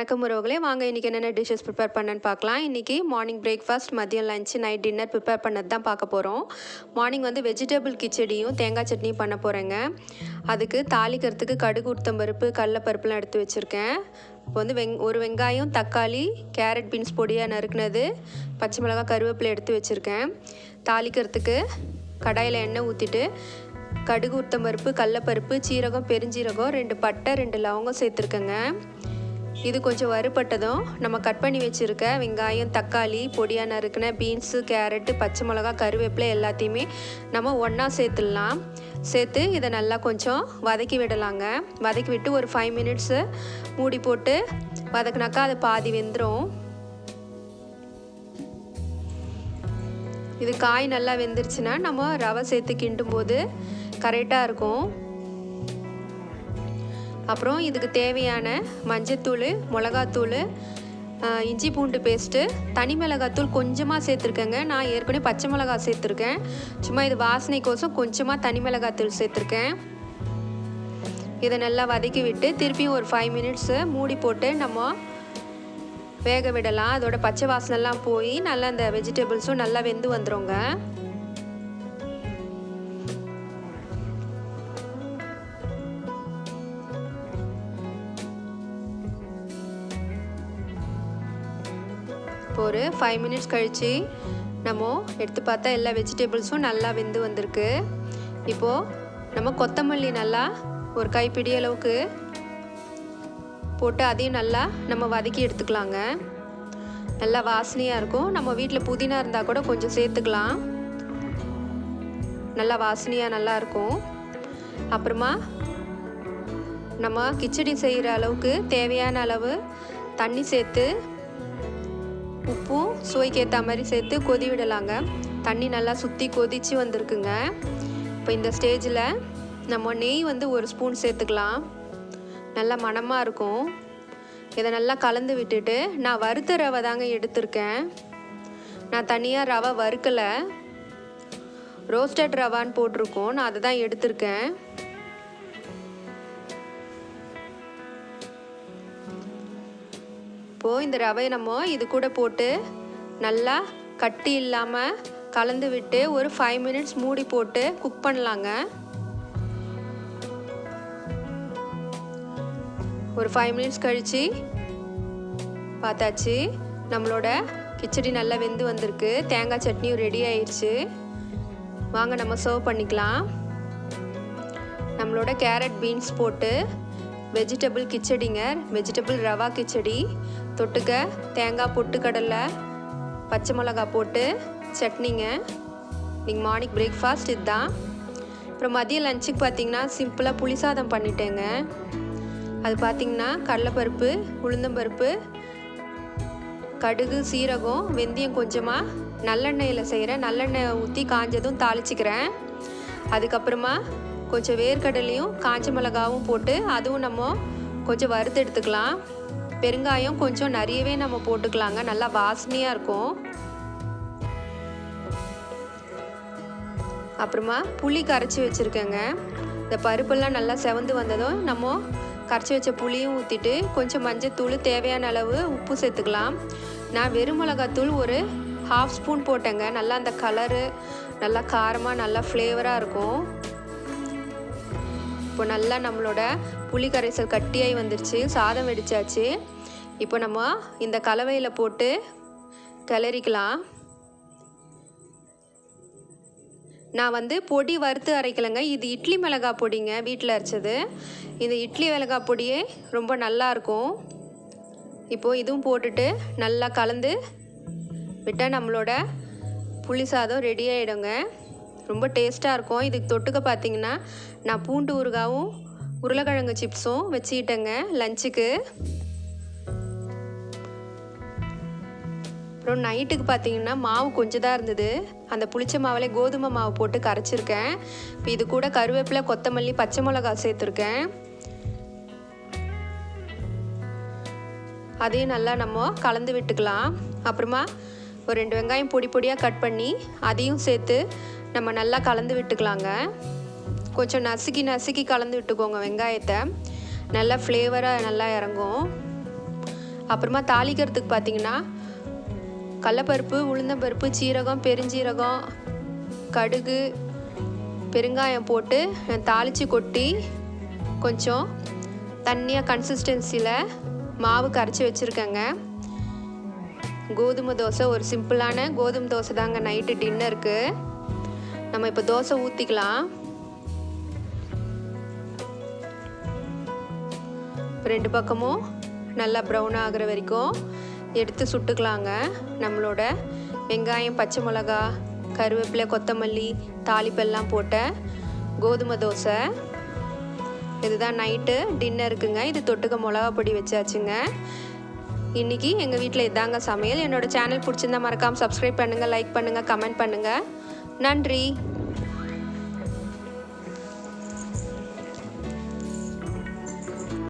வணக்கம் உறவுகளே, வாங்க இன்றைக்கி என்னென்ன டிஷ்ஷஸ் ப்ரிப்பேர் பண்ணேன்னு பார்க்கலாம். இன்றைக்கி மார்னிங் பிரேக்ஃபாஸ்ட், மதியம் லஞ்ச், நைட் டின்னர் ப்ரிப்பேர் பண்ணது தான் பார்க்க போகிறோம். மார்னிங் வந்து வெஜிடபிள் கிச்சடியும் தேங்காய் சட்னியும் பண்ண போகிறேங்க. அதுக்கு தாளிக்கிறதுக்கு கடுகு, உளுத்தம்பருப்பு, கடலைப்பருப்புலாம் எடுத்து வச்சுருக்கேன். இப்போ வந்து ஒரு வெங்காயம், தக்காளி, கேரட், பீன்ஸ் பொடியாக நறுக்குனது, பச்சை மிளகாய், கருவேப்பிலை எடுத்து வச்சுருக்கேன். தாளிக்கிறதுக்கு கடாயில் எண்ணெய் ஊற்றிட்டு கடுகு, உளுத்தம்பருப்பு, கடலைப்பருப்பு, சீரகம், பெருஞ்சீரகம், 2 பட்டை, 2 லவங்கம் சேர்த்துருக்கேங்க. இது கொஞ்சம் வறுபட்டதும் நம்ம கட் பண்ணி வச்சுருக்க வெங்காயம், தக்காளி, பொடியாக நறுக்கின பீன்ஸு, கேரட்டு, பச்சை மிளகா, கருவேப்பிலை எல்லாத்தையுமே நம்ம ஒன்றா சேர்த்துடலாம். சேர்த்து இதை நல்லா கொஞ்சம் வதக்கி விடலாங்க. வதக்கி விட்டு ஒரு 5 மினிட்ஸு மூடி போட்டு வதக்குனாக்கா அது பாதி வெந்துடும். இது காய் நல்லா வெந்துருச்சுன்னா நம்ம ரவை சேர்த்து கிண்டும் போது கரெக்டாக இருக்கும். அப்புறம் இதுக்கு தேவையான மஞ்சத்தூள், மிளகாத்தூள், இஞ்சி பூண்டு பேஸ்ட்டு, தனி மிளகாத்தூள் கொஞ்சமாக சேர்த்துருக்கேங்க. நான் ஏற்கனவே பச்சை மிளகாய் சேர்த்துருக்கேன். சும்மா இது வாசனைக்கோசம் கொஞ்சமாக தனி மிளகாத்தூள் சேர்த்துருக்கேன். இதை நல்லா வதக்கி விட்டு திருப்பியும் ஒரு 5 மினிட்ஸு மூடி போட்டு நம்ம வேக விடலாம். அதோட பச்சை வாசனைலாம் போய் நல்லா அந்த வெஜிடபிள்ஸும் நல்லா வெந்து வந்துடுங்க. ஒரு 5 மினிட்ஸ் கழித்து நம்ம எடுத்து பார்த்தா எல்லா வெஜிடபிள்ஸும் நல்லா வெந்து வந்திருக்கு. இப்போது நம்ம கொத்தமல்லி நல்லா ஒரு கைப்பிடி அளவுக்கு போட்டு அதையும் நல்லா நம்ம வதக்கி எடுத்துக்கலாங்க. நல்லா வாசனையாக இருக்கும். நம்ம வீட்டில் புதினா இருந்தால் கூட கொஞ்சம் சேர்த்துக்கலாம். நல்லா வாசனையாக நல்லாயிருக்கும். அப்புறமா நம்ம கிச்சடி செய்கிற அளவுக்கு தேவையான அளவு தண்ணி சேர்த்து உப்பும் சுவைக்கு ஏற்ற மாதிரி சேர்த்து கொதி விடலாங்க. தண்ணி நல்லா சுற்றி கொதித்து வந்திருக்குங்க. இப்போ இந்த ஸ்டேஜில் நம்ம நெய் வந்து 1 ஸ்பூன் சேர்த்துக்கலாம். நல்லா மணமாக இருக்கும். இதை நல்லா கலந்து விட்டுட்டு நான் வறுத்த ரவை தாங்க எடுத்திருக்கேன். நான் தனியாக ரவை வறுக்கலை, ரோஸ்டட் ரவான்னு போட்டிருக்கோம். நான் அதை தான் எடுத்திருக்கேன். இப்போது இந்த ரவையை நம்ம இது கூட போட்டு நல்லா கட்டி இல்லாமல் கலந்து விட்டு ஒரு 5 மினிட்ஸ் மூடி போட்டு குக் பண்ணலாங்க. ஒரு 5 மினிட்ஸ் கழித்து பார்த்தாச்சு, நம்மளோட கிச்சடி நல்லா வெந்து வந்திருக்கு. தேங்காய் சட்னியும் ரெடி ஆயிடுச்சு. வாங்க நம்ம சர்வ் பண்ணிக்கலாம். நம்மளோட கேரட், பீன்ஸ் போட்டு வெஜிடபிள் கிச்சடிங்க, வெஜிடபிள் ரவா கிச்சடி. தொட்டுக்க தேங்காய், பொட்டுக்கடலை, பச்சை மிளகா போட்டு சட்னிங்க. நீங்கள் மார்னிங் பிரேக்ஃபாஸ்ட் இதுதான். அப்புறம் மதியம் லஞ்சுக்கு பார்த்திங்கன்னா சிம்பிளாக புளி சாதம் பண்ணிட்டேங்க. அது பார்த்திங்கன்னா கடலைப்பருப்பு, உளுந்தம்பருப்பு, கடுகு, சீரகம், வெந்தயம் கொஞ்சமாக நல்லெண்ணெயில் செய்கிறேன். நல்லெண்ணெய் ஊற்றி காஞ்சதும் தாளிச்சிக்கிறேன். அதுக்கப்புறமா கொஞ்சம் வேர்க்கடலையும் காஞ்ச மிளகாவும் போட்டு அதுவும் நம்ம கொஞ்சம் வறுத்து எடுத்துக்கலாம். பெருங்காயம் கொஞ்சம் நிறையவே நம்ம போட்டுக்கலாங்க. நல்லா வாசனையாக இருக்கும். அப்புறமா புளி கரைச்சி வச்சுருக்கேங்க. இந்த பருப்பெல்லாம் நல்லா செவந்து வந்ததும் நம்ம கரைச்சி வச்ச புளியும் ஊற்றிட்டு கொஞ்சம் மஞ்சத்தூள், தேவையான அளவு உப்பு சேர்த்துக்கலாம். நான் வெறும் மிளகாத்தூள் ஒரு 1/2 ஸ்பூன் போட்டேங்க. நல்லா அந்த கலரு நல்லா காரமாக நல்லா ஃப்ளேவராக இருக்கும். இப்போ நல்லா நம்மளோட புளி கரைசல் கட்டியாகி வந்துருச்சு. சாதம் வெடிச்சாச்சு. இப்போ நம்ம இந்த கலவையில் போட்டு கிளறிக்கலாம். நான் வந்து பொடி வறுத்து அரைக்கலைங்க. இது இட்லி மிளகாய் பொடிங்க, வீட்டில் அரைச்சது. இந்த இட்லி மிளகாய் பொடியே ரொம்ப நல்லாயிருக்கும். இப்போது இதுவும் போட்டுட்டு நல்லா கலந்து விட்டால் நம்மளோட புளி சாதம் ரெடி ஆகிடுங்க. ரொம்ப டேஸ்ட்டாக இருக்கும். இதுக்கு தொட்டுக்க பார்த்திங்கன்னா நான் பூண்டு ஊறுகாவும் உருளைக்கிழங்கு சிப்ஸும் வச்சுக்கிட்டேங்க லஞ்சுக்கு. அப்புறம் நைட்டுக்கு பார்த்திங்கன்னா மாவு கொஞ்சம் தான் இருந்தது. அந்த புளிச்ச மாவுலே கோதுமை மாவு போட்டு கரைச்சிருக்கேன். இப்போ இது கூட கருவேப்பிலை, கொத்தமல்லி, பச்சை மிளகா சேர்த்துருக்கேன். அதையும் நல்லா நம்ம கலந்து விட்டுக்கலாம். அப்புறமா ஒரு 2 வெங்காயம் பொடி பொடியாக கட் பண்ணி அதையும் சேர்த்து நம்ம நல்லா கலந்து விட்டுக்கலாங்க. கொஞ்சம் நசுக்கி கலந்து விட்டுக்கோங்க வெங்காயத்தை. நல்லா ஃப்ளேவராக நல்லா இறங்கும். அப்புறமா தாளிக்கிறதுக்கு பார்த்திங்கன்னா கடலப்பருப்பு, உளுந்தம்பருப்பு, சீரகம், பெருஞ்சீரகம், கடுகு, பெருங்காயம் போட்டு தாளித்து கொட்டி கொஞ்சம் தண்ணியாக கன்சிஸ்டன்சியில் மாவு கரைச்சி வச்சுருக்கேங்க. கோதுமை தோசை, ஒரு சிம்பிளான கோதுமை தோசை தாங்க நைட்டு டின்னருக்கு. நம்ம இப்போ தோசை ஊற்றிக்கலாம். 2 பக்கமும் நல்லா ப்ரௌன் ஆகிற வரைக்கும் எடுத்து சுட்டுக்கலாங்க. நம்மளோட வெங்காயம், பச்சை மிளகா, கருவேப்பிலை, கொத்தமல்லி, தாளிப்பெல்லாம் போட்ட கோதுமை தோசை. இதுதான் நைட்டு டின்னருக்குங்க. இது தொட்டுக்க மிளகா பொடி வச்சாச்சுங்க. இன்றைக்கி எங்கள் வீட்டில் இதாங்க சமையல். என்னோடய சேனல் பிடிச்சிருந்தா மறக்காமல் சப்ஸ்கிரைப் பண்ணுங்கள், லைக் பண்ணுங்கள், கமெண்ட் பண்ணுங்கள். நன்றி.